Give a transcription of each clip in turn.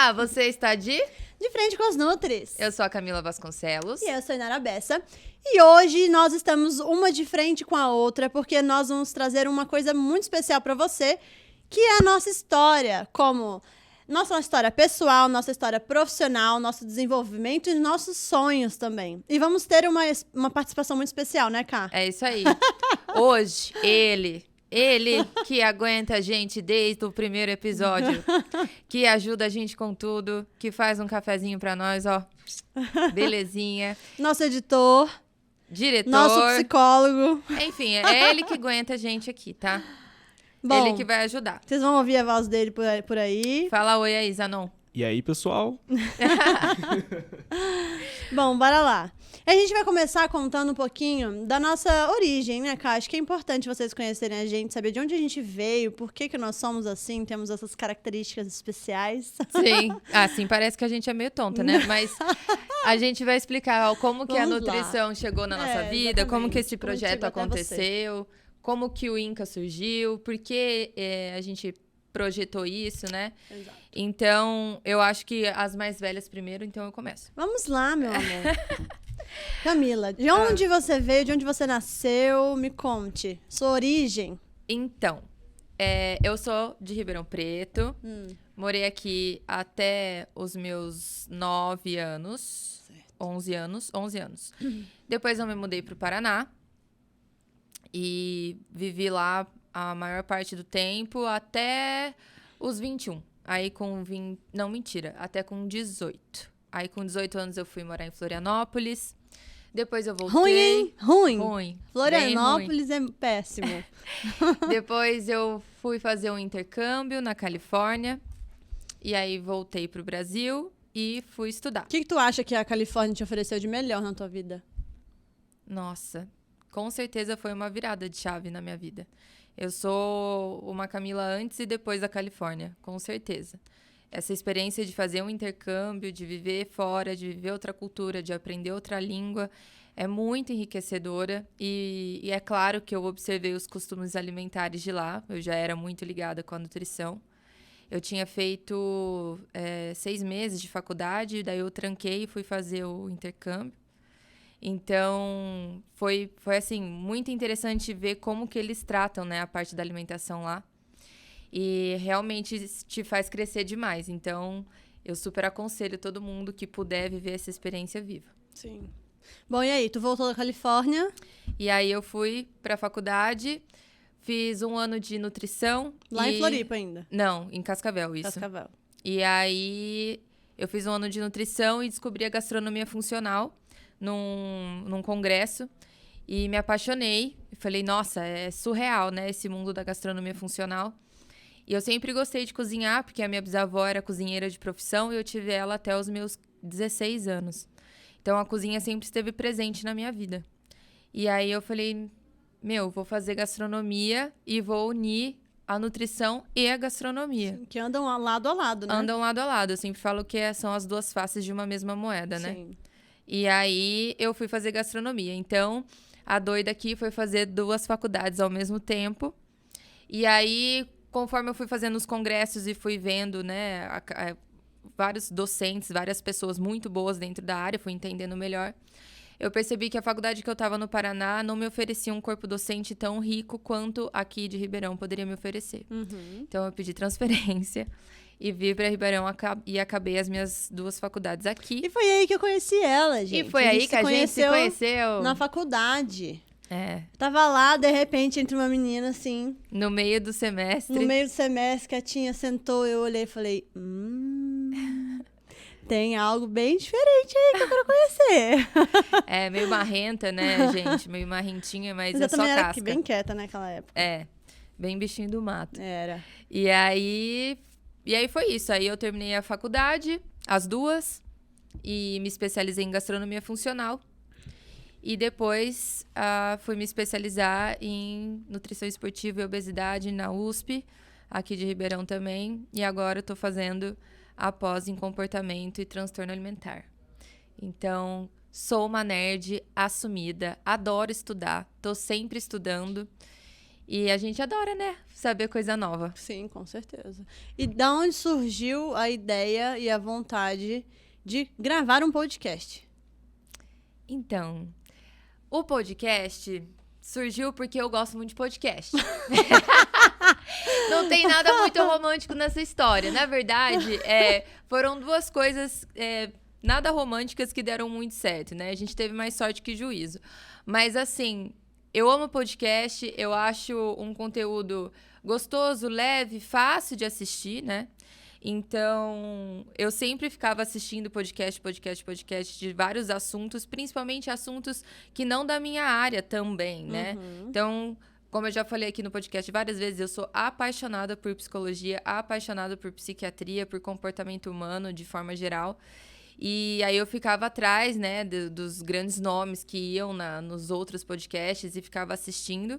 Olá, você está de frente com os Nutris. Eu sou a Camila Vasconcelos. E eu sou a Inara Bessa. E hoje nós estamos uma de frente com a outra, porque nós vamos trazer uma coisa muito especial para você, que é a nossa história, como nossa história pessoal, nossa história profissional, nosso desenvolvimento e nossos sonhos também. E vamos ter uma participação muito especial, né, Cá? É isso aí. Hoje, ele que aguenta a gente desde o primeiro episódio, que ajuda a gente com tudo, que faz um cafezinho pra nós, ó. Belezinha. Nosso editor. Diretor. Nosso psicólogo. Enfim, é ele que aguenta a gente aqui, tá? Bom, Ele que vai ajudar. Vocês vão ouvir a voz dele por aí. Fala oi aí, Zanon. E aí, pessoal? Bom, bora lá. A gente vai começar contando um pouquinho da nossa origem, né, Cá? Acho que é importante vocês conhecerem a gente, saber de onde a gente veio, por que nós somos assim, temos essas características especiais. Sim. Assim, parece que a gente é meio tonta, né? Mas a gente vai explicar como que a nutrição chegou na nossa vida, exatamente. como que esse Como projeto chegou até aconteceu, como que o Inca surgiu, por que a gente projetou isso, né? Exato. Então, eu acho que as mais velhas primeiro, então eu começo. Vamos lá, meu amor. Camila, de onde você veio, de onde você nasceu? Me conte. Sua origem. Então, eu sou de Ribeirão Preto, morei aqui até os meus 9 anos, certo. 11 anos. Depois eu me mudei para o Paraná e vivi lá a maior parte do tempo até os 21. Aí com 20... Não, mentira. Até com 18. Aí com 18 anos eu fui morar em Florianópolis. Depois eu voltei. Ruim, hein? Ruim. Florianópolis é péssimo. Depois eu fui fazer um intercâmbio na Califórnia. E aí voltei pro Brasil e fui estudar. O que tu acha que a Califórnia te ofereceu de melhor na tua vida? Nossa, com certeza foi uma virada de chave na minha vida. Eu sou uma Camila antes e depois da Califórnia, com certeza. Essa experiência de fazer um intercâmbio, de viver fora, de viver outra cultura, de aprender outra língua, é muito enriquecedora. E é claro que eu observei os costumes alimentares de lá. Eu já era muito ligada com a nutrição. Eu tinha feito 6 meses de faculdade, daí eu tranquei e fui fazer o intercâmbio. Então, foi assim, muito interessante ver como que eles tratam, né, a parte da alimentação lá. E realmente te faz crescer demais. Então, eu super aconselho todo mundo que puder viver essa experiência viva. Sim. Bom, e aí? Tu voltou da Califórnia? E aí, eu fui pra faculdade, fiz 1 ano de nutrição. Lá em Floripa ainda? Não, em Cascavel, isso. Cascavel. E aí, eu fiz 1 ano de nutrição e descobri a gastronomia funcional num congresso. E me apaixonei. Falei, nossa, é surreal, né? Esse mundo da gastronomia funcional. E eu sempre gostei de cozinhar, porque a minha bisavó era cozinheira de profissão e eu tive ela até os meus 16 anos. Então, a cozinha sempre esteve presente na minha vida. E aí, eu falei, vou fazer gastronomia e vou unir a nutrição e a gastronomia. Sim, que andam lado a lado, né? Andam lado a lado. Eu sempre falo que são as duas faces de uma mesma moeda, né? Sim. E aí, eu fui fazer gastronomia. Então, a doida aqui foi fazer 2 faculdades ao mesmo tempo. E aí, conforme eu fui fazendo os congressos e fui vendo, né, vários docentes, várias pessoas muito boas dentro da área, fui entendendo melhor, eu percebi que a faculdade que eu estava no Paraná não me oferecia um corpo docente tão rico quanto aqui de Ribeirão poderia me oferecer. Então, eu pedi transferência e vim para Ribeirão e acabei as minhas 2 faculdades aqui. E foi aí que eu conheci ela, gente. E foi aí que a gente se conheceu. Na faculdade. É. Tava lá, de repente, entre uma menina, assim... No meio do semestre. No meio do semestre, que a Tinha sentou, eu olhei e falei... tem algo bem diferente aí que eu quero conhecer. É, meio marrenta, né, gente? Meio marrentinha, mas eu é só também casca. era bem quieta naquela época. É, bem bichinho do mato. Era. E aí foi isso. Aí eu terminei a faculdade, as 2, e me especializei em gastronomia funcional. E depois fui me especializar em nutrição esportiva e obesidade na USP, aqui de Ribeirão também. E agora eu tô fazendo a pós em comportamento e transtorno alimentar. Então, sou uma nerd assumida, adoro estudar, tô sempre estudando. E a gente adora, né? Saber coisa nova. Sim, com certeza. E da onde surgiu a ideia e a vontade de gravar um podcast? Então, o podcast surgiu porque eu gosto muito de podcast. Não tem nada muito romântico nessa história. Na verdade, foram duas coisas nada românticas que deram muito certo, né? A gente teve mais sorte que juízo. Mas, assim, eu amo podcast, eu acho um conteúdo gostoso, leve, fácil de assistir, né? Então, eu sempre ficava assistindo podcast de vários assuntos, principalmente assuntos que não da minha área também, né? Então, como eu já falei aqui no podcast várias vezes, eu sou apaixonada por psicologia, apaixonada por psiquiatria, por comportamento humano de forma geral. E aí eu ficava atrás, né, dos grandes nomes que iam nos outros podcasts e ficava assistindo.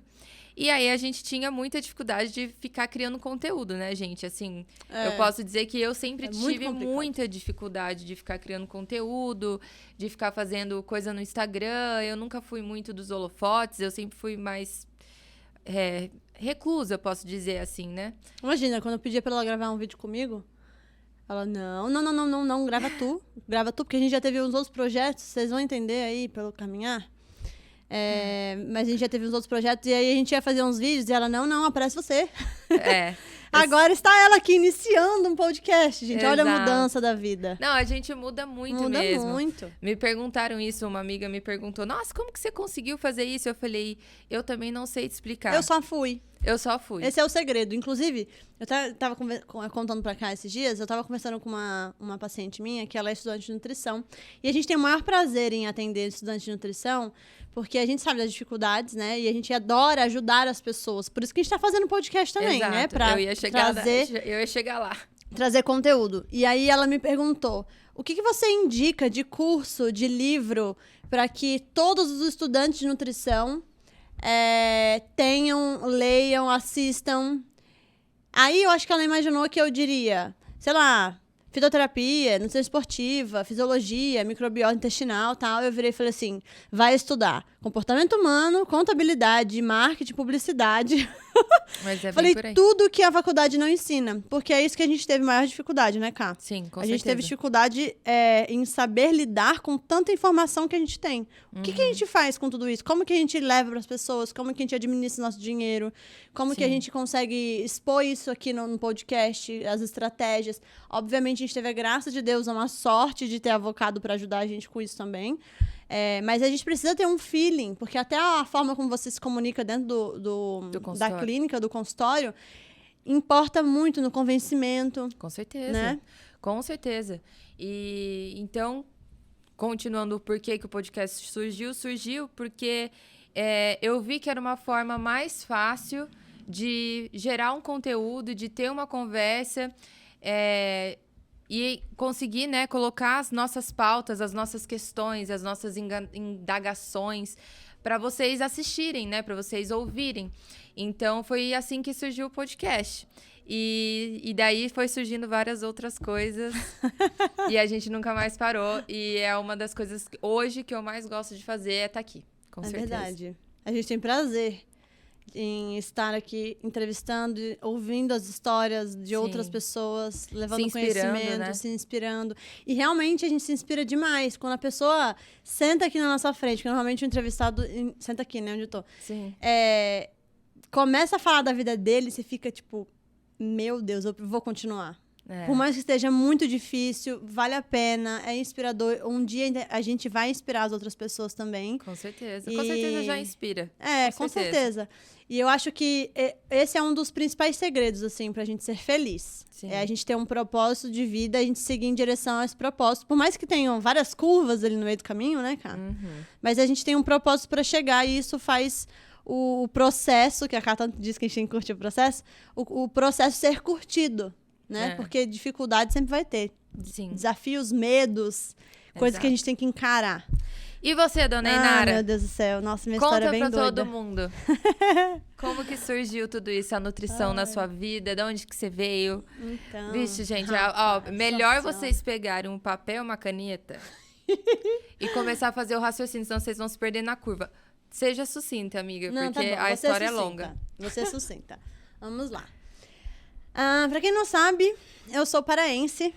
E aí a gente tinha muita dificuldade de ficar criando conteúdo, né, gente? Assim, eu posso dizer que eu sempre tive muita dificuldade de ficar criando conteúdo, de ficar fazendo coisa no Instagram. Eu nunca fui muito dos holofotes, eu sempre fui mais reclusa, eu posso dizer assim, né? Imagina, quando eu pedia pra ela gravar um vídeo comigo, ela, não, grava tu, porque a gente já teve uns outros projetos, vocês vão entender aí pelo caminhar. Mas a gente já teve uns outros projetos, e aí a gente ia fazer uns vídeos, e ela, não, aparece você. Agora está ela aqui iniciando um podcast, gente. Exato. Olha a mudança da vida. Não, a gente muda muito mesmo. Muda muito. Me perguntaram isso, uma amiga me perguntou, nossa, como que você conseguiu fazer isso? Eu falei, eu também não sei te explicar. Eu só fui. Esse é o segredo. Inclusive, eu tava contando pra cá esses dias, eu tava conversando com uma paciente minha, que ela é estudante de nutrição. E a gente tem o maior prazer em atender estudante de nutrição, porque a gente sabe das dificuldades, né? E a gente adora ajudar as pessoas. Por isso que a gente tá fazendo podcast também, Exato. né? Pra eu ia chegar lá. Trazer conteúdo. E aí ela me perguntou, o que você indica de curso, de livro, para que todos os estudantes de nutrição leiam, assistam? Aí eu acho que ela imaginou que eu diria, sei lá, fitoterapia, nutrição esportiva, fisiologia, microbiota intestinal, tal. Eu virei e falei assim, vai estudar comportamento humano, contabilidade, marketing, publicidade. Mas é bem falei por aí. Tudo que a faculdade não ensina, porque é isso que a gente teve maior dificuldade, né, Ká? Sim, com certeza. A gente teve dificuldade em saber lidar com tanta informação que a gente tem. O que a gente faz com tudo isso? Como que a gente leva para as pessoas? Como que a gente administra nosso dinheiro? Como que a gente consegue expor isso aqui no podcast, as estratégias? Obviamente, a gente teve a graça de Deus, uma sorte de ter avocado para ajudar a gente com isso também. Mas a gente precisa ter um feeling, porque até a forma como você se comunica dentro da clínica, do consultório, importa muito no convencimento. Com certeza, né? Com certeza. E então, continuando o porquê que o podcast surgiu porque eu vi que era uma forma mais fácil de gerar um conteúdo, de ter uma conversa e conseguir, né, colocar as nossas pautas, as nossas questões, as nossas indagações para vocês assistirem, né, para vocês ouvirem. Então, foi assim que surgiu o podcast. E daí foi surgindo várias outras coisas e a gente nunca mais parou. E é uma das coisas hoje que eu mais gosto de fazer é estar aqui, com certeza. É verdade. A gente tem prazer em estar aqui entrevistando, ouvindo as histórias de outras pessoas, levando conhecimento, né? Se inspirando. E realmente a gente se inspira demais. Quando a pessoa senta aqui na nossa frente, que normalmente o entrevistado senta aqui, né, onde eu tô. Sim. Começa a falar da vida dele, você fica tipo, meu Deus, eu vou continuar. Por mais que esteja muito difícil, vale a pena, é inspirador. Um dia a gente vai inspirar as outras pessoas também. Com certeza. Com certeza já inspira. Com certeza. E eu acho que esse é um dos principais segredos, assim, pra gente ser feliz. Sim. É a gente ter um propósito de vida, a gente seguir em direção a esse propósito. Por mais que tenham várias curvas ali no meio do caminho, né, cara? Mas a gente tem um propósito pra chegar e isso faz o processo, que a Cá tanto diz que a gente tem que curtir o processo, o processo ser curtido. Né? Porque dificuldade sempre vai ter. Sim. Desafios, medos, coisas que a gente tem que encarar. E você, dona Inara? Meu Deus do céu. Nossa, minha história é bem doida. Conta pra todo mundo. Como que surgiu tudo isso? A nutrição na sua vida? De onde que você veio? Então... Vixe, gente, melhor vocês pegarem um papel e uma caneta e começar a fazer o raciocínio, senão vocês vão se perder na curva. Seja sucinta, amiga, Não, porque tá bom. a Você história é sucinta. longa. Você é sucinta. Vamos lá. Pra quem não sabe, eu sou paraense.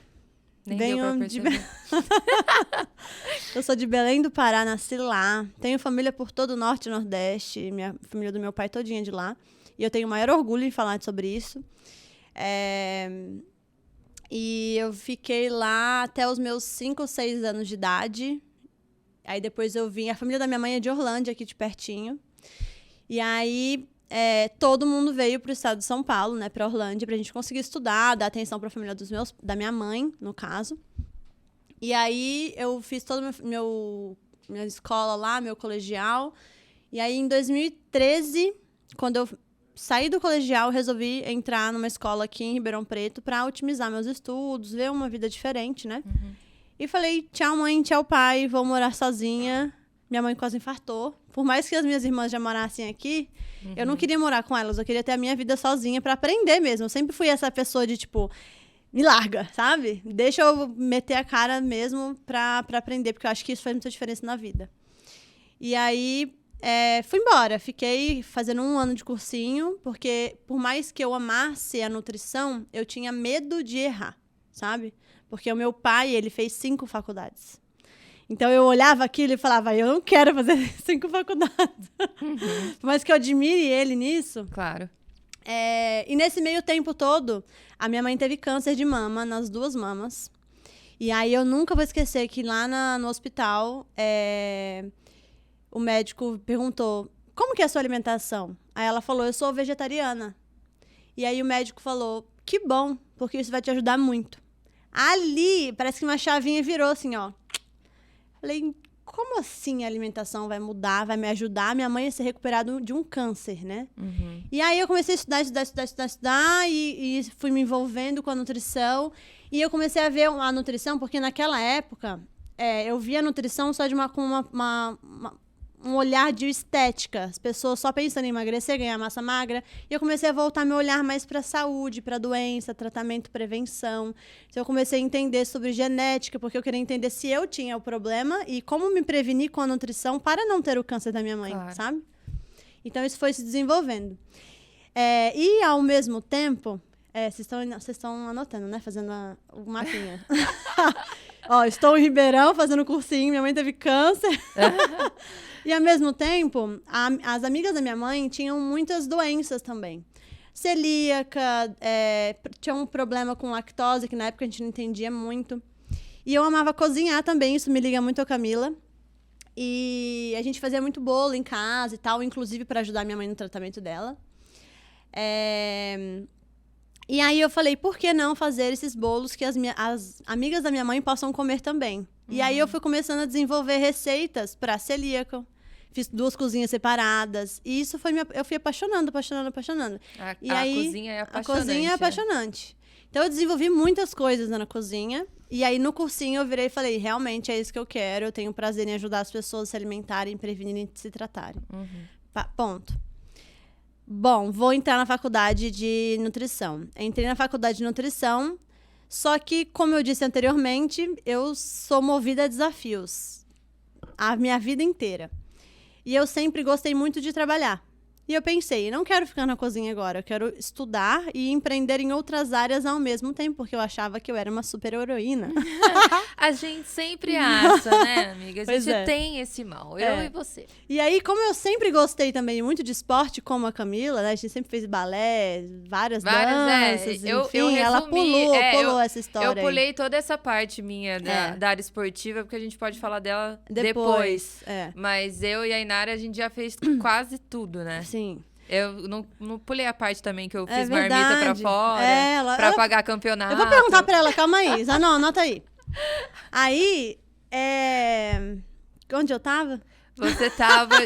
Nem deu pra de perceber. Eu sou de Belém do Pará, nasci lá. Tenho família por todo o norte e nordeste. Minha família do meu pai todinha de lá. E eu tenho o maior orgulho em falar sobre isso. E eu fiquei lá até os meus 5 ou 6 anos de idade. Aí depois eu vim... A família da minha mãe é de Orlândia, aqui de pertinho. E aí... todo mundo veio para o estado de São Paulo, né, para Orlândia, para a gente conseguir estudar, dar atenção para a família da minha mãe, no caso. E aí eu fiz toda minha escola lá, meu colegial. E aí em 2013, quando eu saí do colegial, resolvi entrar numa escola aqui em Ribeirão Preto para otimizar meus estudos, ver uma vida diferente, né? Uhum. E falei, tchau mãe, tchau pai, vou morar sozinha. Minha mãe quase infartou. Por mais que as minhas irmãs já morassem aqui, eu não queria morar com elas. Eu queria ter a minha vida sozinha pra aprender mesmo. Eu sempre fui essa pessoa de, tipo, me larga, sabe? Deixa eu meter a cara mesmo pra aprender, porque eu acho que isso faz muita diferença na vida. E aí, fui embora. Fiquei fazendo 1 ano de cursinho, porque por mais que eu amasse a nutrição, eu tinha medo de errar, sabe? Porque o meu pai, ele fez 5 faculdades. Então, eu olhava aquilo e falava, eu não quero fazer 5 faculdades. Por mais que eu admire ele nisso. Claro. E nesse meio tempo todo, a minha mãe teve câncer de mama, nas 2 mamas. E aí, eu nunca vou esquecer que lá no hospital, o médico perguntou, como que é a sua alimentação? Aí ela falou, eu sou vegetariana. E aí, o médico falou, que bom, porque isso vai te ajudar muito. Ali, parece que uma chavinha virou assim, ó. Falei, como assim a alimentação vai mudar, vai me ajudar minha mãe a ser recuperada de um câncer, né? Uhum. E aí eu comecei a estudar e fui me envolvendo com a nutrição. E eu comecei a ver a nutrição, porque naquela época eu via a nutrição só com um olhar de estética. As pessoas só pensando em emagrecer, ganhar massa magra. E eu comecei a voltar meu olhar mais para saúde, para doença, tratamento, prevenção. Então eu comecei a entender sobre genética, porque eu queria entender se eu tinha o problema e como me prevenir com a nutrição para não ter o câncer da minha mãe, Claro. sabe? Então isso foi se desenvolvendo. E ao mesmo tempo, vocês estão anotando, né? Fazendo o mapinha. Ó, estou em Ribeirão fazendo cursinho, minha mãe teve câncer. E, ao mesmo tempo, as amigas da minha mãe tinham muitas doenças também. Celíaca, tinha um problema com lactose, que na época a gente não entendia muito. E eu amava cozinhar também, isso me liga muito a Camila. E a gente fazia muito bolo em casa e tal, inclusive para ajudar minha mãe no tratamento dela. E aí eu falei, por que não fazer esses bolos que as amigas da minha mãe possam comer também? E aí eu fui começando a desenvolver receitas para celíaco. Fiz 2 cozinhas separadas. E isso eu fui apaixonando. E A aí, cozinha é apaixonante. A cozinha é apaixonante. Então eu desenvolvi muitas coisas na cozinha. E aí no cursinho eu virei e falei, realmente é isso que eu quero. Eu tenho prazer em ajudar as pessoas a se alimentarem, prevenirem e se tratarem. Ponto. Bom, vou entrar na faculdade de nutrição. Entrei na faculdade de nutrição, só que, como eu disse anteriormente, eu sou movida a desafios. A minha vida inteira. E eu sempre gostei muito de trabalhar. E eu pensei, não quero ficar na cozinha agora, eu quero estudar e empreender em outras áreas ao mesmo tempo, porque eu achava que eu era uma super heroína. A gente sempre acha, né, amiga? A Pois gente é. tem esse mal, eu e você. E aí, como eu sempre gostei também muito de esporte, como a Camila, né? A gente sempre fez balé, várias danças, enfim, ela pulou essa história. Eu pulei toda essa parte minha da área esportiva, porque a gente pode falar dela depois. Mas eu e a Inara, a gente já fez quase tudo, né? Sim. Eu não pulei a parte também que eu fiz verdade. marmita pra fora, pra pagar campeonato. Eu vou perguntar pra ela, calma aí. Não, anota aí. Aí, onde eu tava? Você tava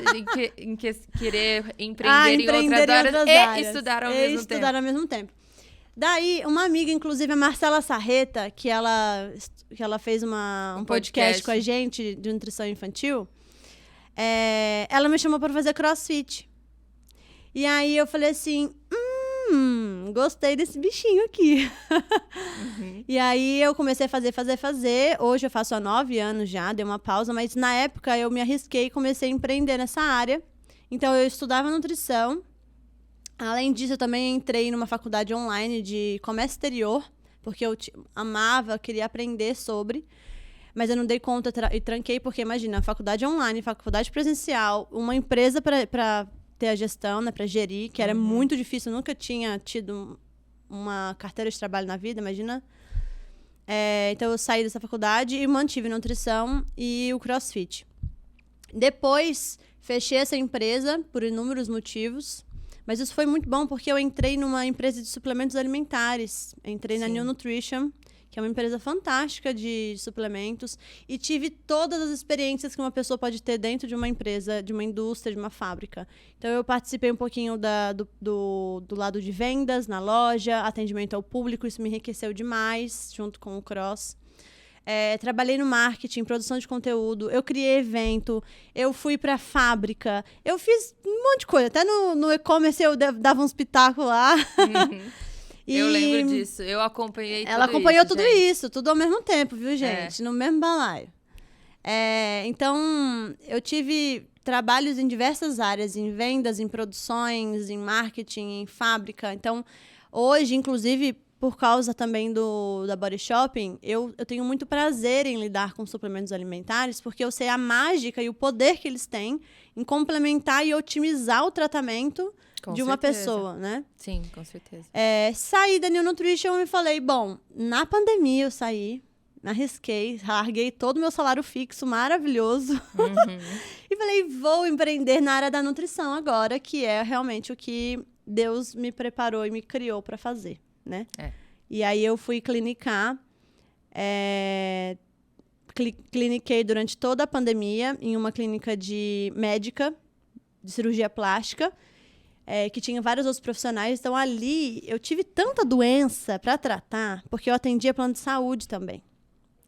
em querer empreender em outras áreas e estudar ao mesmo tempo. Daí, uma amiga, inclusive a Marcela Sarreta, que ela fez um podcast com a gente de nutrição infantil, ela me chamou para fazer crossfit. E aí eu falei assim, gostei desse bichinho aqui. E aí eu comecei a fazer. Hoje eu faço há 9 anos já, dei uma pausa, mas na época eu me arrisquei e comecei a empreender nessa área. Então, eu estudava nutrição. Além disso, eu também entrei numa faculdade online de comércio exterior, porque eu amava, queria aprender sobre, mas eu não dei conta e tranquei, porque imagina, faculdade online, faculdade presencial, uma empresa para ter a gestão, né, para gerir, que era muito difícil, eu nunca tinha tido uma carteira de trabalho na vida, imagina. Então, eu saí dessa faculdade e mantive nutrição e o CrossFit. Depois, fechei essa empresa por inúmeros motivos. Mas isso foi muito bom porque eu entrei numa empresa de suplementos alimentares. Entrei na New Nutrition, que é uma empresa fantástica de suplementos. E tive todas as experiências que uma pessoa pode ter dentro de uma empresa, de uma indústria, de uma fábrica. Então, eu participei um pouquinho do lado de vendas na loja, atendimento ao público. Isso me enriqueceu demais, junto com o Cross. Trabalhei no marketing, produção de conteúdo, eu criei evento, eu fui pra fábrica, eu fiz um monte de coisa. Até no e-commerce eu dava uns pitacos lá. Eu lembro disso, eu acompanhei tudo Ela acompanhou isso, tudo gente. isso, tudo ao mesmo tempo, viu, gente? No mesmo balaio. Então, eu tive trabalhos em diversas áreas, em vendas, em produções, em marketing, em fábrica. Então, hoje, inclusive, por causa também da Body Shopping, eu tenho muito prazer em lidar com suplementos alimentares, porque eu sei a mágica e o poder que eles têm em complementar e otimizar o tratamento de uma pessoa, né? Sim, com certeza. Saí da New Nutrition e falei, bom, na pandemia eu saí, arrisquei, larguei todo o meu salário fixo maravilhoso e falei, vou empreender na área da nutrição agora, que é realmente o que Deus me preparou e me criou para fazer. Né? E aí eu fui clinicar, cliniquei durante toda a pandemia em uma clínica médica de cirurgia plástica, que tinha vários outros profissionais. Então ali eu tive tanta doença para tratar, porque eu atendia plano de saúde também.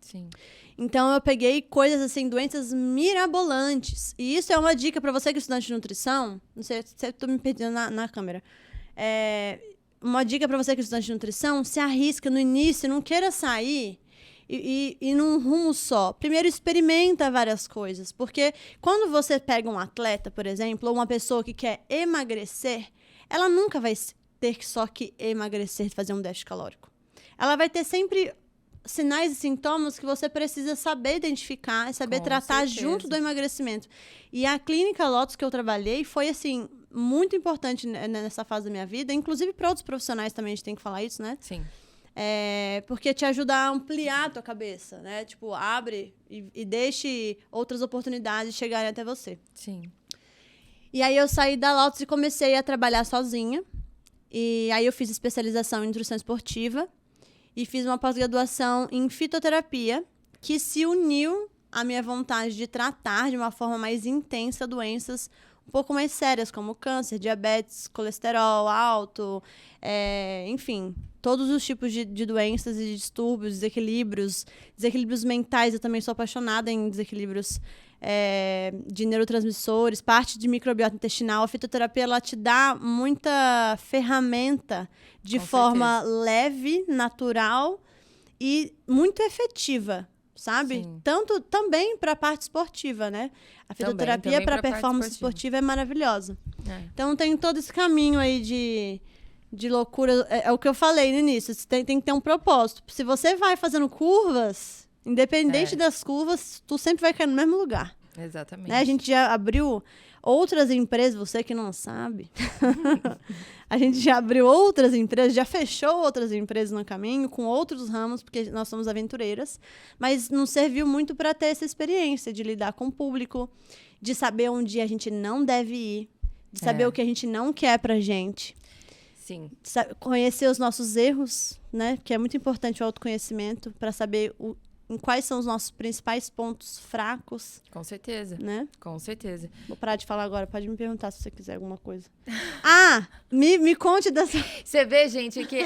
Sim. Então eu peguei coisas assim, doenças mirabolantes. E isso é uma dica para você que é estudante de nutrição. Não sei se eu tô me perdendo na câmera. Uma dica para você que é estudante de nutrição, se arrisca no início, não queira sair e num rumo só. Primeiro, experimenta várias coisas, porque quando você pega um atleta, por exemplo, ou uma pessoa que quer emagrecer, ela nunca vai ter só que emagrecer, fazer um déficit calórico. Ela vai ter sempre sinais e sintomas que você precisa saber identificar e saber tratar junto do emagrecimento. E a clínica Lotus que eu trabalhei foi, assim, muito importante nessa fase da minha vida, inclusive para outros profissionais também a gente tem que falar isso, né? Sim. Porque te ajuda a ampliar a tua cabeça, né? Tipo, abre e deixe outras oportunidades chegarem até você. Sim. E aí eu saí da Lotus e comecei a trabalhar sozinha. E aí eu fiz especialização em nutrição esportiva e fiz uma pós-graduação em fitoterapia, que se uniu à minha vontade de tratar de uma forma mais intensa doenças um pouco mais sérias, como câncer, diabetes, colesterol alto, enfim, todos os tipos de doenças e de distúrbios, desequilíbrios mentais. Eu também sou apaixonada em desequilíbrios de neurotransmissores, parte de microbiota intestinal. A fitoterapia, ela te dá muita ferramenta de forma leve, natural e muito efetiva, sabe? Sim. Tanto também para a parte esportiva, né? A fitoterapia para performance esportiva é maravilhosa. Então tem todo esse caminho aí de loucura. É o que eu falei no início, você tem que ter um propósito. Se você vai fazendo curvas, independente das curvas, tu sempre vai cair no mesmo lugar. Exatamente. Né? A gente já abriu outras empresas, você que não sabe. A gente já abriu outras empresas, já fechou outras empresas no caminho, com outros ramos, porque nós somos aventureiras, mas nos serviu muito para ter essa experiência de lidar com o público, de saber onde a gente não deve ir, de saber o que a gente não quer pra gente. Sim. Conhecer os nossos erros, né? Que é muito importante o autoconhecimento, para saber em quais são os nossos principais pontos fracos. Com certeza. Né? Com certeza. Vou parar de falar agora. Pode me perguntar se você quiser alguma coisa. Me conte dessa... Você vê, gente, que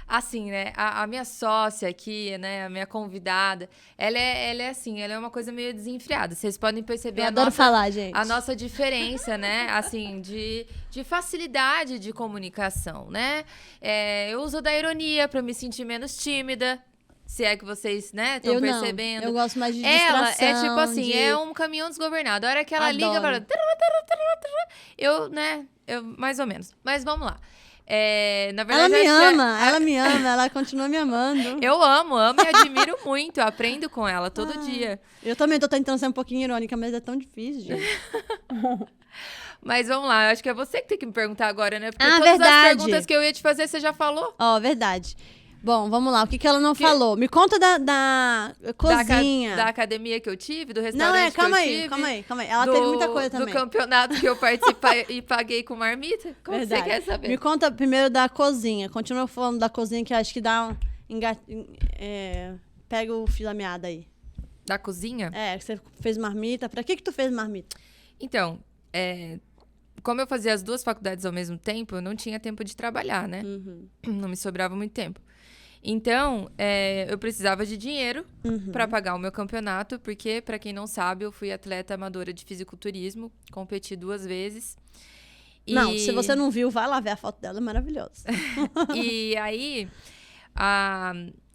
assim, né? A minha sócia aqui, né? A minha convidada, ela é assim, ela é uma coisa meio desenfreada. Vocês podem perceber falar, gente. A nossa diferença, né? Assim, de facilidade de comunicação, né? Eu uso da ironia para me sentir menos tímida. Se é que vocês, né, estão percebendo. Eu gosto mais de distração. Ela é tipo assim, é um caminhão desgovernado. A hora que ela liga, fala... Mais ou menos. Mas vamos lá. Na Ela verdade, me ama, ela continua me amando. Eu amo e admiro muito. Eu aprendo com ela todo dia. Eu também tô tentando ser um pouquinho irônica, mas é tão difícil, gente. Mas vamos lá, eu acho que é você que tem que me perguntar agora, né? Porque todas verdade. as perguntas que eu ia te fazer, você já falou. Verdade. Bom, vamos lá. O que ela não falou? Me conta da cozinha. Da academia que eu tive, do restaurante calma que eu tive. Calma aí. Ela teve muita coisa também. Do campeonato que eu participei e paguei com marmita. Como você quer saber? Me conta primeiro da cozinha. Continua falando da cozinha, que eu acho que dá um... pega o fio da meada aí. Da cozinha? Você fez marmita. Pra que tu fez marmita? Então, como eu fazia as duas faculdades ao mesmo tempo, eu não tinha tempo de trabalhar, né? Uhum. Não me sobrava muito tempo. Então, eu precisava de dinheiro para pagar o meu campeonato, porque, para quem não sabe, eu fui atleta amadora de fisiculturismo, competi 2 vezes. Não, se você não viu, vai lá ver a foto dela, é maravilhosa. E aí,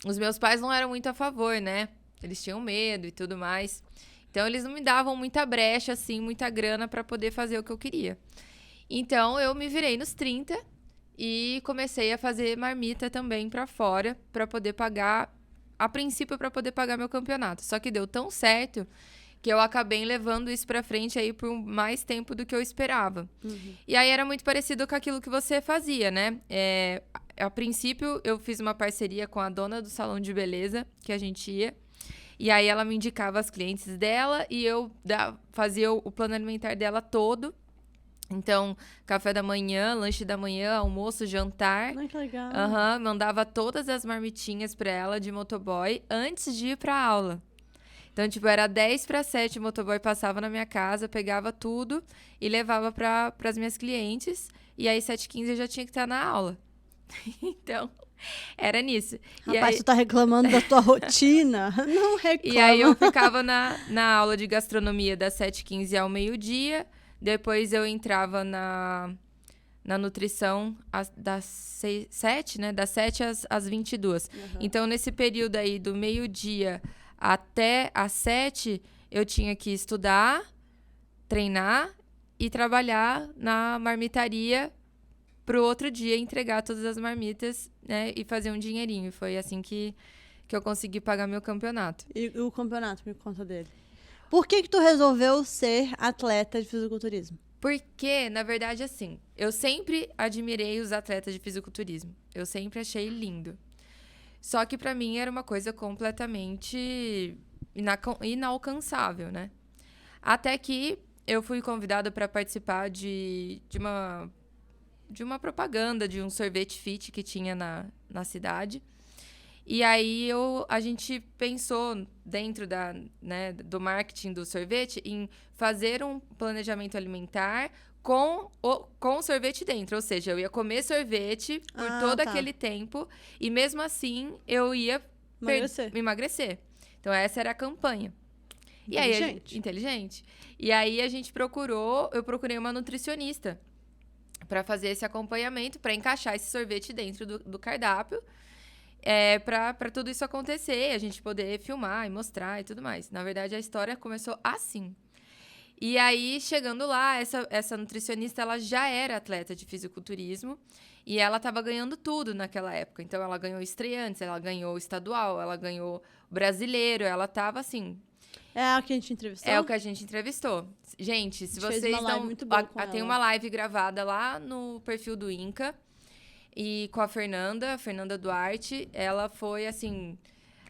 os meus pais não eram muito a favor, né? Eles tinham medo e tudo mais. Então, eles não me davam muita brecha, assim, muita grana para poder fazer o que eu queria. Então, eu me virei nos 30 e comecei a fazer marmita também para fora, para poder pagar, a princípio, para poder pagar meu campeonato. Só que deu tão certo que eu acabei levando isso para frente aí por mais tempo do que eu esperava. Uhum. E aí era muito parecido com aquilo que você fazia, né? A princípio, eu fiz uma parceria com a dona do salão de beleza que a gente ia. E aí ela me indicava as clientes dela e eu fazia o plano alimentar dela todo. Então, café da manhã, lanche da manhã, almoço, jantar. Ai, que legal. Mandava todas as marmitinhas pra ela de motoboy antes de ir pra aula. Então, era 6:50, o motoboy passava na minha casa, pegava tudo e levava pras minhas clientes. E aí, 7h15, eu já tinha que estar na aula. Então, era nisso. Rapaz, tu tá reclamando da tua rotina? Não reclama. E aí, eu ficava na aula de gastronomia das 7h15 ao meio-dia. Depois eu entrava na nutrição das 7, né? Das 7 às 22. Então, nesse período aí do meio-dia até às 7, eu tinha que estudar, treinar e trabalhar na marmitaria pro outro dia entregar todas as marmitas, né? E fazer um dinheirinho. Foi assim que eu consegui pagar meu campeonato. E o campeonato, me conta dele. Por que tu resolveu ser atleta de fisiculturismo? Porque, na verdade, assim, eu sempre admirei os atletas de fisiculturismo. Eu sempre achei lindo. Só que pra mim era uma coisa completamente inalcançável, né? Até que eu fui convidada para participar de uma propaganda de um sorvete fit que tinha na cidade. E aí a gente pensou dentro do marketing do sorvete em fazer um planejamento alimentar com o sorvete dentro. Ou seja, eu ia comer sorvete por todo aquele tempo e mesmo assim eu ia emagrecer. Então essa era a campanha. Inteligente. E aí eu procurei uma nutricionista para fazer esse acompanhamento, para encaixar esse sorvete dentro do cardápio. Para tudo isso acontecer, a gente poder filmar e mostrar e tudo mais. Na verdade, a história começou assim. E aí, chegando lá, essa nutricionista, ela já era atleta de fisiculturismo e ela estava ganhando tudo naquela época. Então, ela ganhou estreantes, ela ganhou estadual, ela ganhou brasileiro, ela estava assim... É o que a gente entrevistou? É o que a gente entrevistou. Gente, se vocês não... Tem uma live gravada lá no perfil do Inca. E com a Fernanda Duarte, ela foi, assim,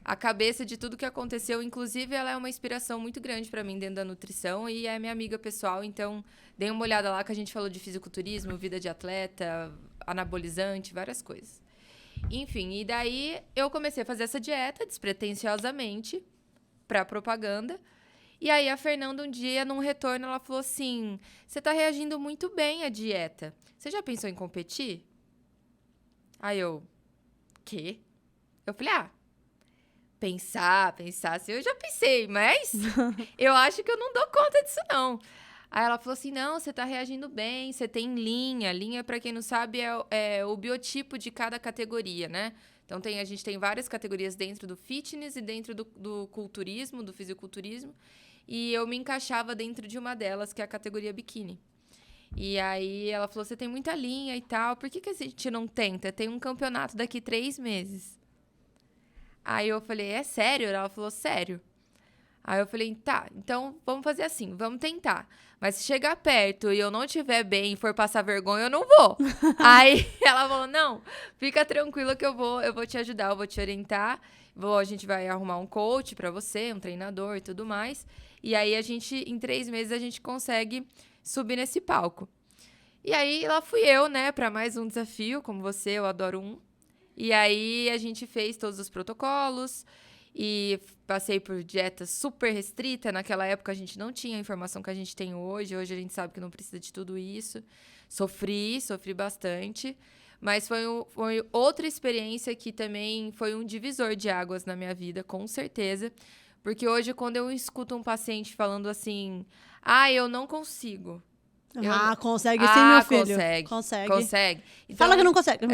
a cabeça de tudo que aconteceu. Inclusive, ela é uma inspiração muito grande para mim dentro da nutrição e é minha amiga pessoal. Então, dei uma olhada lá que a gente falou de fisiculturismo, vida de atleta, anabolizante, várias coisas. Enfim, e daí eu comecei a fazer essa dieta despretensiosamente para propaganda. E aí, a Fernanda, um dia, num retorno, ela falou assim, você tá reagindo muito bem à dieta. Você já pensou em competir? Aí eu, quê? Eu falei, pensar, assim, eu já pensei, mas eu acho que eu não dou conta disso, não. Aí ela falou assim, não, você tá reagindo bem, você tem linha. Linha, pra quem não sabe, é o biotipo de cada categoria, né? Então, a gente tem várias categorias dentro do fitness e dentro do culturismo, do fisiculturismo. E eu me encaixava dentro de uma delas, que é a categoria biquíni. E aí ela falou, você tem muita linha e tal, por que a gente não tenta? Tem um campeonato daqui 3 meses. Aí eu falei, é sério? Ela falou, sério. Aí eu falei, tá, então vamos fazer assim, vamos tentar. Mas se chegar perto e eu não estiver bem e for passar vergonha, eu não vou. Aí ela falou, não, fica tranquila que eu vou te ajudar, eu vou te orientar. A gente vai arrumar um coach pra você, um treinador e tudo mais. E aí em 3 meses, a gente consegue subir nesse palco. E aí lá fui eu, né, pra mais um desafio, como você, eu adoro um. E aí a gente fez todos os protocolos e passei por dieta super restrita. Naquela época a gente não tinha a informação que a gente tem hoje. Hoje a gente sabe que não precisa de tudo isso. Sofri bastante. Mas foi outra experiência que também foi um divisor de águas na minha vida, com certeza. Porque hoje, quando eu escuto um paciente falando assim, eu não consigo. Consegue sim, meu filho. Consegue. Então, fala que não consegue.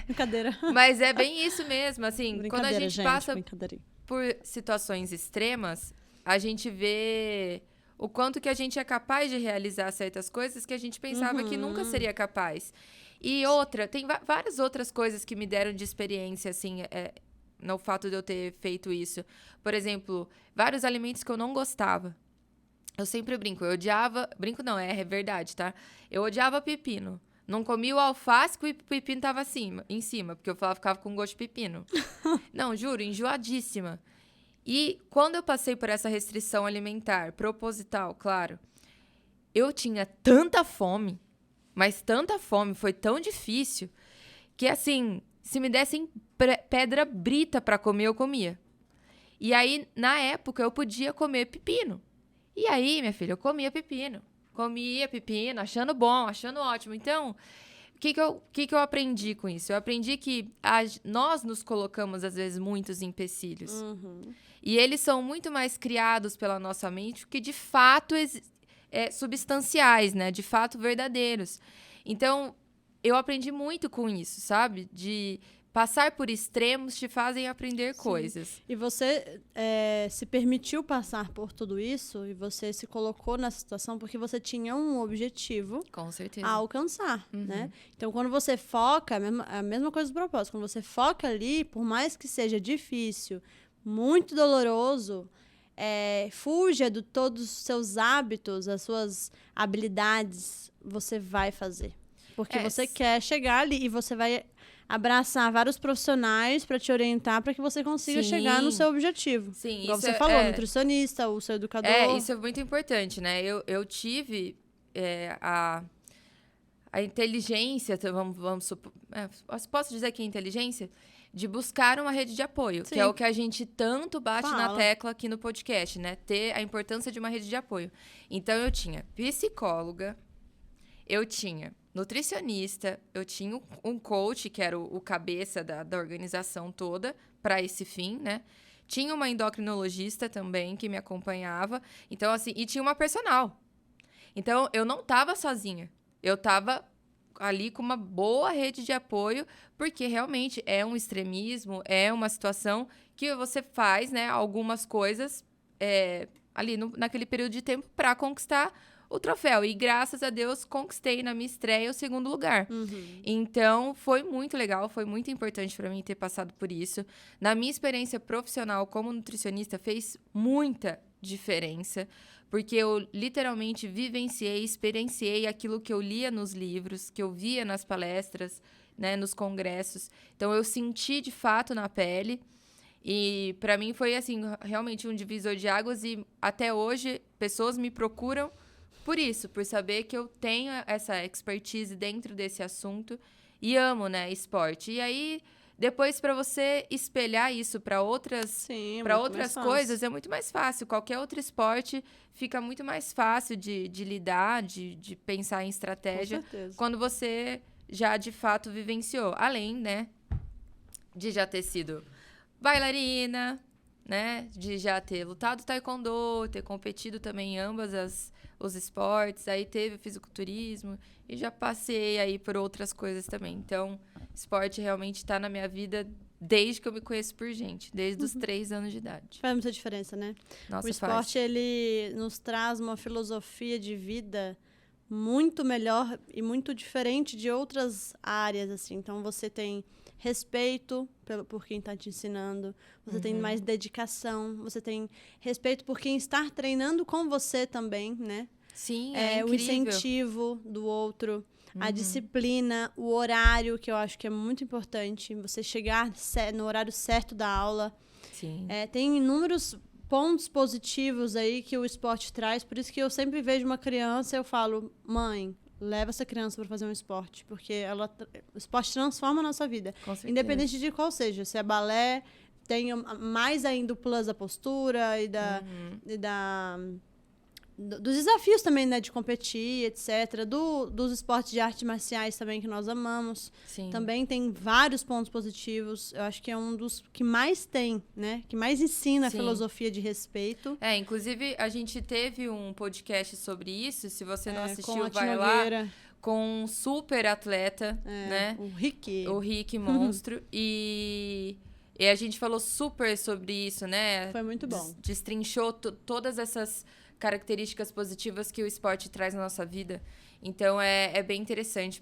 Brincadeira. Mas é bem isso mesmo, assim, quando a gente passa por situações extremas, a gente vê o quanto que a gente é capaz de realizar certas coisas que a gente pensava que nunca seria capaz. E tem várias outras coisas que me deram de experiência, assim, no fato de eu ter feito isso. Por exemplo, vários alimentos que eu não gostava. Eu sempre brinco, eu odiava... Brinco não, é verdade, tá? Eu odiava pepino. Não comia o alface que o pepino tava em cima, porque eu ficava com gosto de pepino. Não, juro, enjoadíssima. E quando eu passei por essa restrição alimentar, proposital, claro, eu tinha tanta fome, mas tanta fome, foi tão difícil, que assim, se me dessem pedra brita pra comer, eu comia. E aí, na época, eu podia comer pepino. E aí, minha filha, eu comia pepino, achando bom, achando ótimo. Então, o que eu aprendi com isso? Eu aprendi que nós nos colocamos, às vezes, muitos empecilhos. E eles são muito mais criados pela nossa mente que, de fato, substanciais, né? De fato, verdadeiros. Então, eu aprendi muito com isso, sabe? De passar por extremos te fazem aprender coisas. E você se permitiu passar por tudo isso e você se colocou nessa situação porque você tinha um objetivo com certeza a alcançar, né? Então, quando você foca, a mesma coisa do propósito, quando você foca ali, por mais que seja difícil, muito doloroso, fuja de todos os seus hábitos, as suas habilidades, você vai fazer. Porque você quer chegar ali e você vai abraçar vários profissionais para te orientar para que você consiga chegar no seu objetivo. Sim, igual você falou, nutricionista, o seu educador. Isso é muito importante, né? Eu tive a inteligência, vamos supor, posso dizer que é inteligência? De buscar uma rede de apoio, que é o que a gente tanto bate na tecla aqui no podcast, né? Ter a importância de uma rede de apoio. Então, eu tinha psicóloga, eu tinha nutricionista, eu tinha um coach, que era o cabeça da organização toda, para esse fim, né? Tinha uma endocrinologista também, que me acompanhava. Então, assim, e tinha uma personal. Então, eu não estava sozinha. Eu estava ali com uma boa rede de apoio, porque realmente é um extremismo, é uma situação que você faz, né, algumas coisas ali naquele período de tempo para conquistar o troféu. E graças a Deus conquistei na minha estreia o 2º lugar. Então foi muito legal, foi muito importante para mim ter passado por isso. Na minha experiência profissional como nutricionista fez muita diferença, porque eu literalmente vivenciei, experienciei aquilo que eu lia nos livros, que eu via nas palestras, né, nos congressos. Então eu senti de fato na pele. E para mim foi assim, realmente um divisor de águas, e até hoje pessoas me procuram por isso, por saber que eu tenho essa expertise dentro desse assunto e amo, né, esporte. E aí, depois, para você espelhar isso para outras coisas, é muito mais fácil. Qualquer outro esporte fica muito mais fácil de lidar, de pensar em estratégia, quando você já, de fato, vivenciou. Além, né, de já ter sido bailarina, né, de já ter lutado taekwondo, ter competido também em os esportes, aí teve o fisiculturismo e já passei aí por outras coisas também. Então, esporte realmente está na minha vida desde que eu me conheço por gente, desde os 3 anos de idade. Faz muita diferença, né? Nossa, o esporte, ele nos traz uma filosofia de vida muito melhor e muito diferente de outras áreas, assim. Então, você tem respeito por quem está te ensinando, você tem mais dedicação, você tem respeito por quem está treinando com você também, né? Sim, O incrível. incentivo do outro, a disciplina, o horário, que eu acho que é muito importante, você chegar no horário certo da aula. Sim. Tem inúmeros pontos positivos aí que o esporte traz, por isso que eu sempre vejo uma criança e eu falo, mãe, leva essa criança para fazer um esporte, porque o esporte transforma a nossa vida, Com certeza. independente de qual seja, se é balé, tem mais ainda o plus da postura e dos desafios também, né, de competir, etc. Dos esportes de artes marciais também, que nós amamos. Sim. Também tem vários pontos positivos. Eu acho que é um dos que mais tem, né? Que mais ensina a filosofia de respeito. Inclusive, a gente teve um podcast sobre isso. Se você não assistiu, com vai Nogueira. lá. Com um super atleta, né? O Rick. O Rick Monstro. E a gente falou super sobre isso, né? Foi muito bom. Destrinchou todas essas características positivas que o esporte traz na nossa vida. Então, é bem interessante,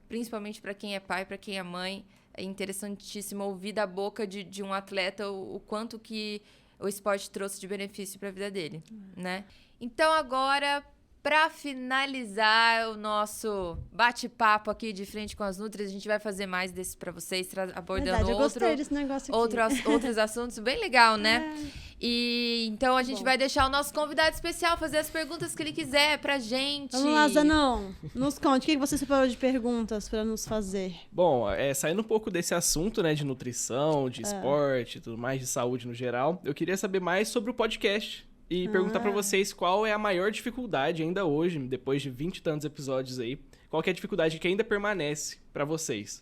principalmente para quem é pai, para quem é mãe. É interessantíssimo ouvir da boca de um atleta o quanto que o esporte trouxe de benefício para a vida dele, né? Então, agora, para finalizar o nosso bate-papo aqui de Frente com as Nutris, a gente vai fazer mais desses para vocês, abordando eu gostei desse negócio aqui. outros assuntos. Bem legal, né? E então a gente vai deixar o nosso convidado especial fazer as perguntas que ele quiser pra gente. Vamos lá, Zanão. Nos conte, o que você separou de perguntas para nos fazer? Bom, saindo um pouco desse assunto, né, de nutrição, de esporte, tudo mais, de saúde no geral, eu queria saber mais sobre o podcast e perguntar pra vocês qual é a maior dificuldade ainda hoje, depois de 20 e tantos episódios aí, qual que é a dificuldade que ainda permanece pra vocês?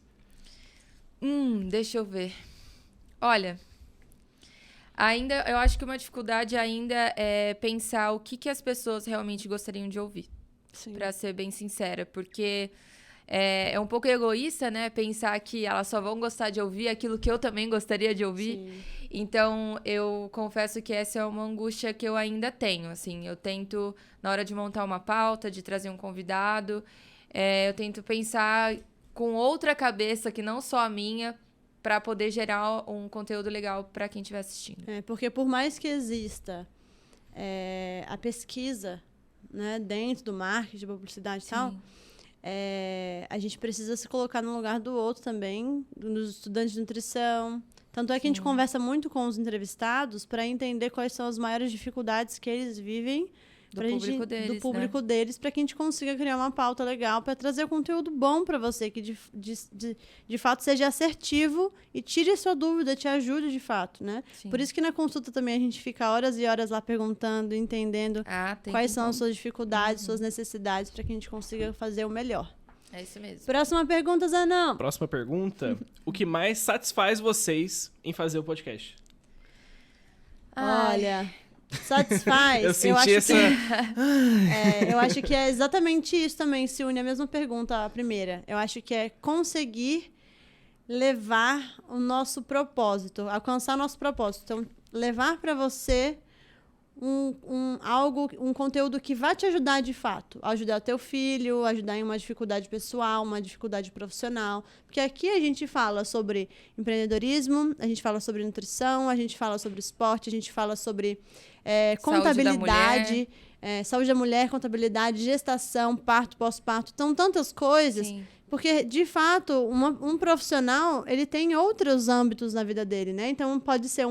Deixa eu ver. Olha, eu acho que uma dificuldade ainda é pensar o que as pessoas realmente gostariam de ouvir. Sim. Pra ser bem sincera, porque é um pouco egoísta, né? Pensar que elas só vão gostar de ouvir aquilo que eu também gostaria de ouvir. Sim. Então, eu confesso que essa é uma angústia que eu ainda tenho, assim. Eu tento, na hora de montar uma pauta, de trazer um convidado, eu tento pensar com outra cabeça que não só a minha, para poder gerar um conteúdo legal para quem estiver assistindo. Porque por mais que exista a pesquisa, né, dentro do marketing, publicidade e tal, a gente precisa se colocar no lugar do outro também, dos estudantes de nutrição. Tanto é que a gente conversa muito com os entrevistados para entender quais são as maiores dificuldades que eles vivem do público deles, para que a gente consiga criar uma pauta legal para trazer conteúdo bom para você, que de fato seja assertivo e tire a sua dúvida, te ajude de fato, né? Sim. Por isso que na consulta também a gente fica horas e horas lá perguntando, entendendo quais são as suas dificuldades, suas necessidades, para que a gente consiga fazer o melhor. É isso mesmo. Próxima pergunta, Zanão. Próxima pergunta. O que mais satisfaz vocês em fazer o podcast? Olha, satisfaz. Eu senti essa... Eu acho que é exatamente isso também, se une a mesma pergunta, a primeira. Eu acho que é conseguir levar o nosso propósito, alcançar o nosso propósito. Então, levar para você um conteúdo que vai te ajudar de fato. Ajudar teu filho, ajudar em uma dificuldade pessoal, uma dificuldade profissional. Porque aqui a gente fala sobre empreendedorismo, a gente fala sobre nutrição, a gente fala sobre esporte, a gente fala sobre contabilidade, saúde da mulher, contabilidade, gestação, parto, pós-parto. Então, tantas coisas. Sim. Porque, de fato, um profissional, ele tem outros âmbitos na vida dele, né? Então, pode ser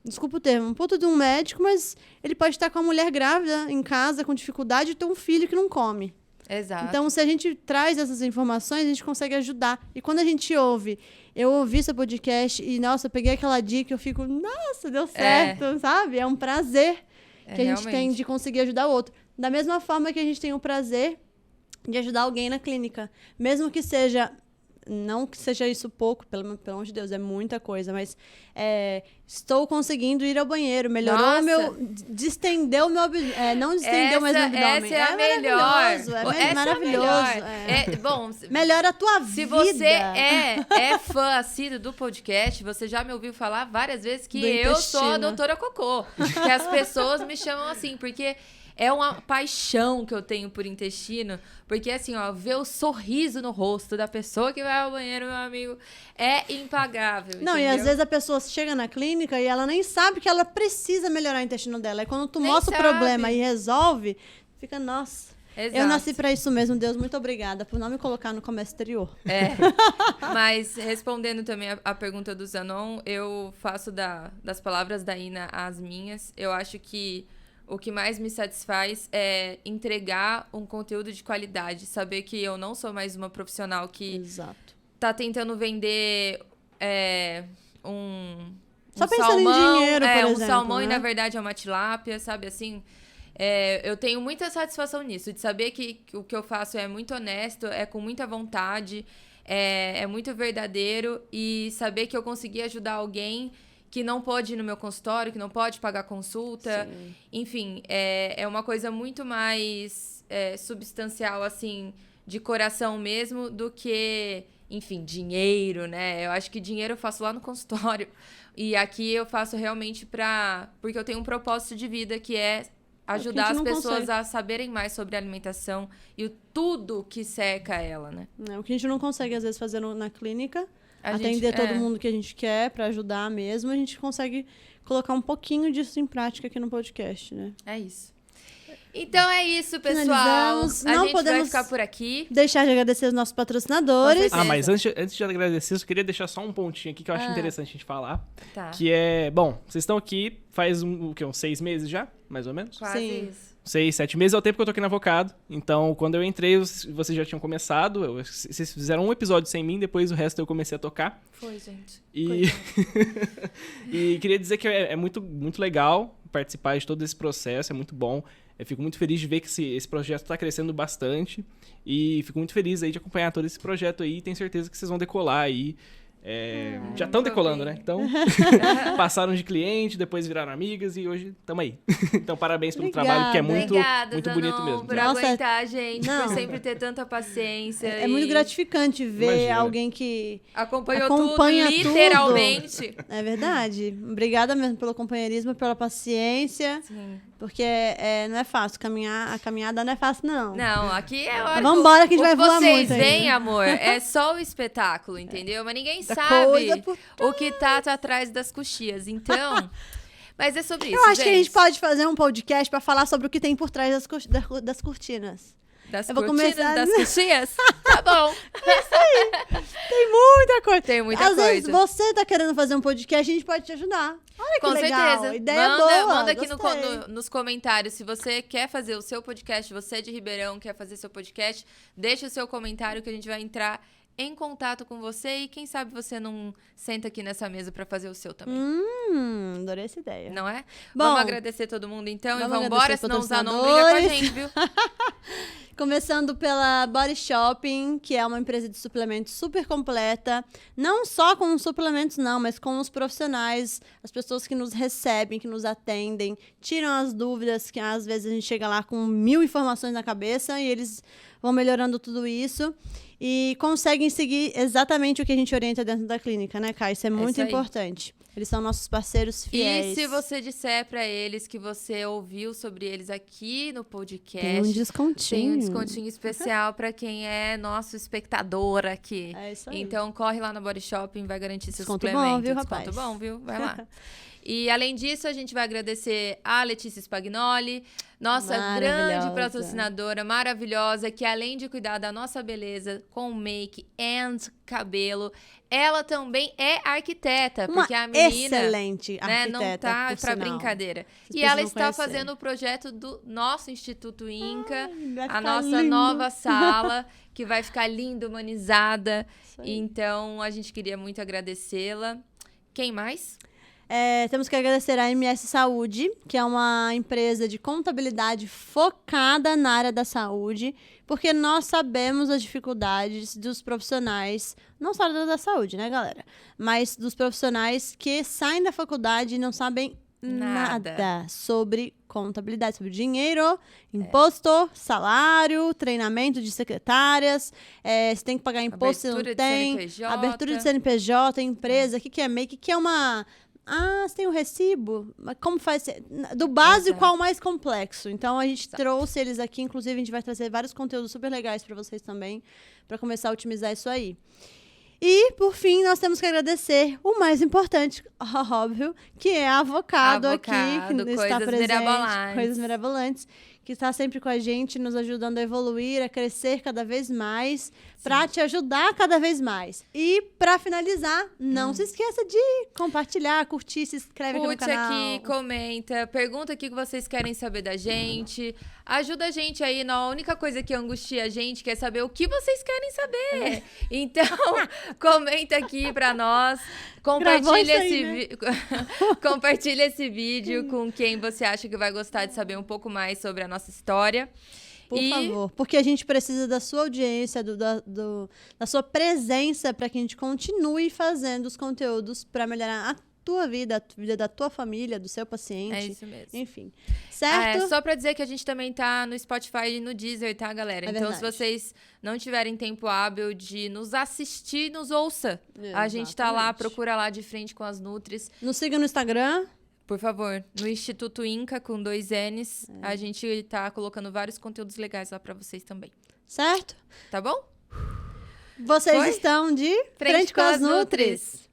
desculpa o termo, um puto de um médico, mas ele pode estar com a mulher grávida em casa, com dificuldade, e ter um filho que não come. Exato. Então, se a gente traz essas informações, a gente consegue ajudar. E quando a gente eu ouvi seu podcast e, nossa, eu peguei aquela dica, eu fico, nossa, deu certo, sabe? É um prazer que a gente tem de conseguir ajudar o outro. Da mesma forma que a gente tem o prazer de ajudar alguém na clínica. Mesmo que seja... Não que seja isso pouco, pelo amor de Deus, é muita coisa, mas estou conseguindo ir ao banheiro, melhorou distendeu o meu não distendeu mais meu abdômen. Essa é a melhor. É maravilhoso. Bom, melhora a tua vida. Se você é fã assíduo do podcast, você já me ouviu falar várias vezes que eu sou a doutora Cocô. Que as pessoas me chamam assim, porque É uma paixão que eu tenho por intestino, porque assim, ó, ver o sorriso no rosto da pessoa que vai ao banheiro, meu amigo, é impagável. Não, entendeu? e às vezes a pessoa chega na clínica e ela nem sabe que ela precisa melhorar o intestino dela. E quando tu Nem mostra sabe. o problema e resolve, fica, nossa, eu Exato. nasci pra isso mesmo. Deus, muito obrigada por não me colocar no comércio exterior. É, mas respondendo também a pergunta do Zanon, eu faço das palavras da Ina as minhas. Eu acho que o que mais me satisfaz é entregar um conteúdo de qualidade, saber que eu não sou mais uma profissional que Exato. tá tentando vender um Só pensando salmão, em dinheiro, por um exemplo, salmão e né? na verdade é uma tilápia, sabe assim? Eu tenho muita satisfação nisso, de saber que o que eu faço é muito honesto, é com muita vontade, é muito verdadeiro e saber que eu consegui ajudar alguém que não pode ir no meu consultório, que não pode pagar consulta. Sim. Enfim, é uma coisa muito mais substancial, assim, de coração mesmo, do que, enfim, dinheiro, né? Eu acho que dinheiro eu faço lá no consultório. E aqui eu faço realmente porque eu tenho um propósito de vida que é ajudar as pessoas a saberem mais sobre alimentação e tudo que cerca ela, né? O que a gente não consegue, às vezes, fazer na clínica, atender gente, todo mundo que a gente quer pra ajudar mesmo, a gente consegue colocar um pouquinho disso em prática aqui no podcast, né? É isso. Então é isso, pessoal. Finalizamos. A Não gente vai podemos ficar por aqui. deixar de agradecer os nossos patrocinadores. Com certeza. Mas antes de agradecer, eu queria deixar só um pontinho aqui que eu acho interessante a gente falar. Tá. Que é, bom, vocês estão aqui faz uns 6 meses já, mais ou menos? Quase Sim. isso. 6, 7 meses é o tempo que eu tô aqui na Avocado. Então, quando eu entrei, vocês já tinham começado. Vocês fizeram um episódio sem mim, depois o resto eu comecei a tocar. Foi, gente. E, e queria dizer que é muito, muito legal participar de todo esse processo, é muito bom. Eu fico muito feliz de ver que esse projeto está crescendo bastante. E fico muito feliz aí de acompanhar todo esse projeto aí. Tenho certeza que vocês vão decolar aí. Já estão decolando, né? Então, passaram de cliente, depois viraram amigas e hoje estamos aí. Então, parabéns pelo trabalho, que é muito, Obrigada, muito Zanon, bonito mesmo. por Nossa, aguentar a gente, não. por sempre ter tanta paciência. É muito gratificante ver Imagina. alguém que Acompanha tudo. literalmente. É verdade. Obrigada mesmo pelo companheirismo, pela paciência. Sim. Porque não é fácil. A caminhada não é fácil, não. Não, aqui é hora. Vambora que a gente vai voar vocês muito veem, ainda. amor, é só o espetáculo, entendeu? Mas ninguém Da sabe coisa por o que tá atrás das coxias. Então, mas é sobre isso, Eu acho que a gente gente. pode fazer um podcast pra falar sobre o que tem por trás das cortinas. Das Eu vou cortinas, começar- das coxias? Tá bom. Tem muita coisa. Tem muita Às coisa. vezes você tá querendo fazer um podcast, a gente pode te ajudar. Olha que Com legal. certeza. Ideia boa. Manda aqui gostei. nos comentários. Se você quer fazer o seu podcast, você é de Ribeirão, quer fazer seu podcast, deixa o seu comentário que a gente vai entrar em contato com você e quem sabe você não senta aqui nessa mesa pra fazer o seu também. Adorei essa ideia. Não é? Bom, Vamos agradecer todo mundo então e vamos vamos embora, agradecer senão os o Zanon briga com a patrocinadores. gente, viu? Começando pela Body Shopping, que é uma empresa de suplementos super completa. Não só com os suplementos, não, mas com os profissionais, as pessoas que nos recebem, que nos atendem, tiram as dúvidas, que às vezes a gente chega lá com 1000 informações na cabeça e eles vão melhorando tudo isso. E conseguem seguir exatamente o que a gente orienta dentro da clínica, né, Kai? Isso é muito isso aí. importante. Eles são nossos parceiros fiéis. E se você disser pra eles que você ouviu sobre eles aqui no podcast, Tem um descontinho. tem um descontinho especial pra quem é nosso espectador aqui. É isso aí. Então, corre lá no Body Shopping, vai garantir seu Desconto suplemento. bom, viu, Desconto rapaz? bom, viu? Vai lá. E, além disso, a gente vai agradecer a Letícia Spagnoli, nossa Maravilhosa. grande patrocinadora, maravilhosa, que além de cuidar da nossa beleza com make and cabelo, ela também é arquiteta, Uma porque a menina... excelente Né, arquiteta, não tá por pra sinal. brincadeira. Vocês E ela precisam está conhecer. fazendo o projeto do nosso Instituto Inca, vai a ficar nossa lindo. nova sala, que vai ficar linda, humanizada. Isso aí. Então, a gente queria muito agradecê-la. Quem mais? Temos que agradecer a MS Saúde, que é uma empresa de contabilidade focada na área da saúde, porque nós sabemos as dificuldades dos profissionais, não só da saúde, né, galera? Mas dos profissionais que saem da faculdade e não sabem nada sobre contabilidade, sobre dinheiro, imposto, salário, treinamento de secretárias, você tem que pagar imposto, você não Abertura de tem, CNPJ. abertura de CNPJ, empresa, o que é MEI, o que é uma você tem o recibo? Mas como faz? Do básico ao mais complexo. Então, a gente trouxe eles aqui. Inclusive, a gente vai trazer vários conteúdos super legais para vocês também, para começar a otimizar isso aí. E, por fim, nós temos que agradecer o mais importante, óbvio, que é a Avocado aqui, que está presente. Coisas Mirabolantes, que está sempre com a gente, nos ajudando a evoluir, a crescer cada vez mais, para te ajudar cada vez mais. E, para finalizar, não se esqueça de compartilhar, curtir, se inscreve aqui no canal. Curte aqui, comenta, pergunta o que vocês querem saber da gente. Ajuda a gente aí, a única coisa que angustia a gente quer saber o que vocês querem saber. Então, comenta aqui pra nós. Compartilha esse vídeo com quem você acha que vai gostar de saber um pouco mais sobre a nossa história. Por favor, porque a gente precisa da sua audiência, da sua presença para que a gente continue fazendo os conteúdos para melhorar a tua vida, a vida da tua família, do seu paciente. É isso mesmo. Enfim, certo? Só pra dizer que a gente também tá no Spotify e no Deezer, tá, galera? Então, se vocês não tiverem tempo hábil de nos assistir, nos ouça. Exatamente. A gente tá lá, procura lá de frente com as Nutris. Nos siga no Instagram. Por favor, no Instituto Inca, com 2 N's. A gente tá colocando vários conteúdos legais lá pra vocês também. Certo? Tá bom? Vocês estão de frente com as Nutris.